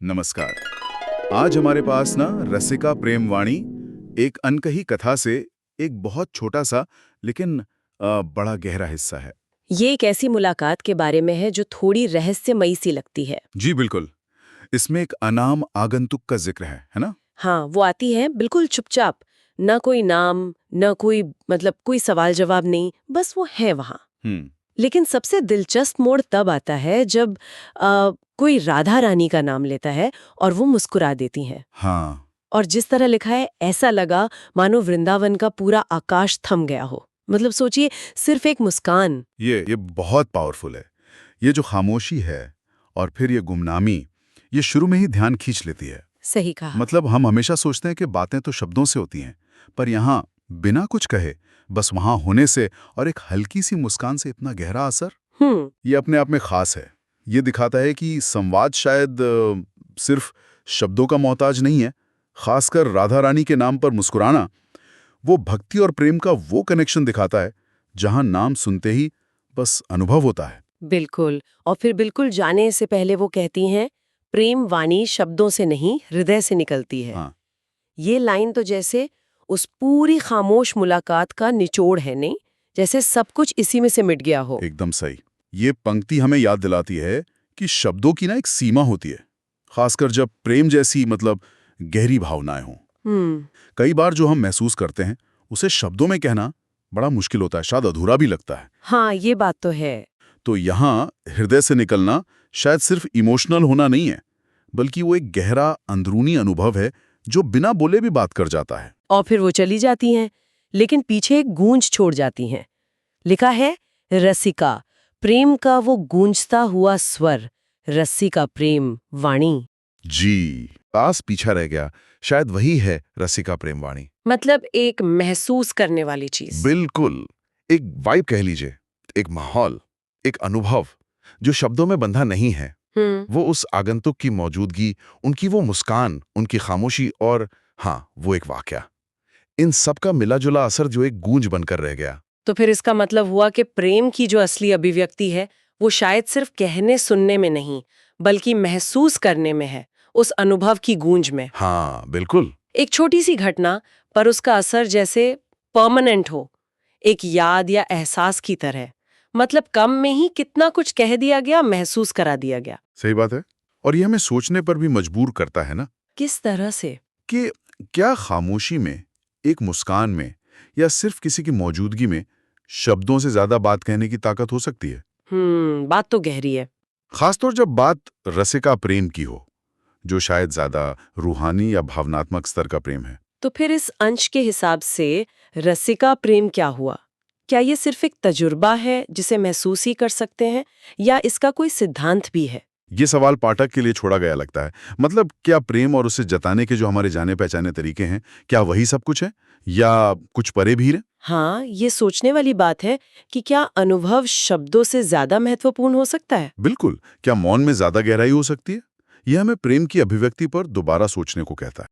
नमस्कार। आज हमारे पास ना रसिका प्रेम वाणी एक अनकही कथा से एक बहुत छोटा सा लेकिन बड़ा गहरा हिस्सा है। ये एक ऐसी मुलाकात के बारे में है जो थोड़ी रहस्यमयी सी लगती है। जी बिल्कुल। इसमें एक अनाम आगंतुक का जिक्र है ना? हाँ, वो आती है बिल्कुल चुपचाप। न कोई नाम, न कोई कोई सवाल जवाब नहीं, बस वो है वहाँ। हम्म। लेकिन सबसे दिलचस्प मोड़ तब आता है जब कोई राधा रानी का नाम लेता है और वो मुस्कुरा देती हैं। हाँ। और जिस तरह लिखा है, ऐसा लगा मानो वृंदावन का पूरा आकाश थम गया हो। सोचिए, सिर्फ एक मुस्कान। ये बहुत पावरफुल है। ये जो खामोशी है और फिर ये गुमनामी, ये शुरू में ही ध्यान खींच लेती है। सही कहा। मतलब हम हमेशा सोचते हैं कि बातें तो शब्दों से होती हैं, पर यहाँ बिना कुछ कहे बस वहां होने से और एक हल्की सी मुस्कान से इतना गहरा असर, ये अपने आप में खास है। ये दिखाता है कि संवाद शायद सिर्फ शब्दों का मोहताज नहीं है। खासकर राधा रानी के नाम पर मुस्कुराना, वो भक्ति और प्रेम का वो कनेक्शन दिखाता है जहां नाम सुनते ही बस अनुभव होता है। बिल्कुल। और फिर बिल्कुल जाने से पहले वो कहती हैं, प्रेम वाणी शब्दों से नहीं, हृदय से निकलती है। हाँ। ये लाइन तो जैसे उस पूरी खामोश मुलाकात का निचोड़ है, नहीं? जैसे सब कुछ इसी में से मिट गया हो। एकदम सही। ये पंक्ति हमें याद दिलाती है कि शब्दों की ना एक सीमा होती है, खासकर जब प्रेम जैसी गहरी भावनाएं हों। कई बार जो हम महसूस करते हैं उसे शब्दों में कहना बड़ा मुश्किल होता है, शायद अधूरा भी लगता है। हाँ, ये बात तो है। तो यहाँ हृदय से निकलना शायद सिर्फ इमोशनल होना नहीं है, बल्कि वो एक गहरा अंदरूनी अनुभव है जो बिना बोले भी बात कर जाता है। और फिर वो चली जाती हैं, लेकिन पीछे एक गूंज छोड़ जाती हैं। लिखा है, रसिका, प्रेम का वो गूंजता हुआ स्वर, रस्सी का प्रेम वाणी। जी, पास पीछा रह गया। शायद वही है रसिका प्रेम वाणी। एक महसूस करने वाली चीज। बिल्कुल, एक वाइब कह लीजिए, एक माहौल, एक अनुभव जो शब्दों में बंधा नहीं है। वो उस आगंतुक की मौजूदगी, उनकी वो मुस्कान, उनकी खामोशी और हाँ, वो एक वाकया, इन सब का मिला जुला असर जो एक गूंज बनकर रह गया। तो फिर इसका मतलब हुआ कि प्रेम की जो असली अभिव्यक्ति है वो शायद सिर्फ कहने सुनने में नहीं, बल्कि महसूस करने में है, उस अनुभव की गूंज में। हाँ, बिल्कुल। एक छोटी सी घटना, पर उसका असर जैसे परमानेंट हो, एक याद या एहसास की तरह। कम में ही कितना कुछ कह दिया गया, महसूस करा दिया गया। सही बात है। और ये हमें सोचने पर भी मजबूर करता है ना, किस तरह से? कि क्या खामोशी में, एक मुस्कान में या सिर्फ किसी की मौजूदगी में शब्दों से ज्यादा बात कहने की ताकत हो सकती है। बात तो गहरी है। खासतौर जब बात रसिका प्रेम की हो, जो शायद ज्यादा रूहानी या भावनात्मक स्तर का प्रेम है। तो फिर इस अंश के हिसाब से रसिका प्रेम क्या हुआ? क्या ये सिर्फ एक तजुर्बा है जिसे महसूस ही कर सकते हैं, या इसका कोई सिद्धांत भी है? ये सवाल पाठक के लिए छोड़ा गया लगता है। क्या प्रेम और उसे जताने के जो हमारे जाने पहचाने तरीके हैं, क्या वही सब कुछ है या कुछ परे भी है? हाँ, ये सोचने वाली बात है कि क्या अनुभव शब्दों से ज्यादा महत्वपूर्ण हो सकता है? बिल्कुल। क्या मौन में ज्यादा गहराई हो सकती है? यह हमें प्रेम की अभिव्यक्ति पर दोबारा सोचने को कहता है।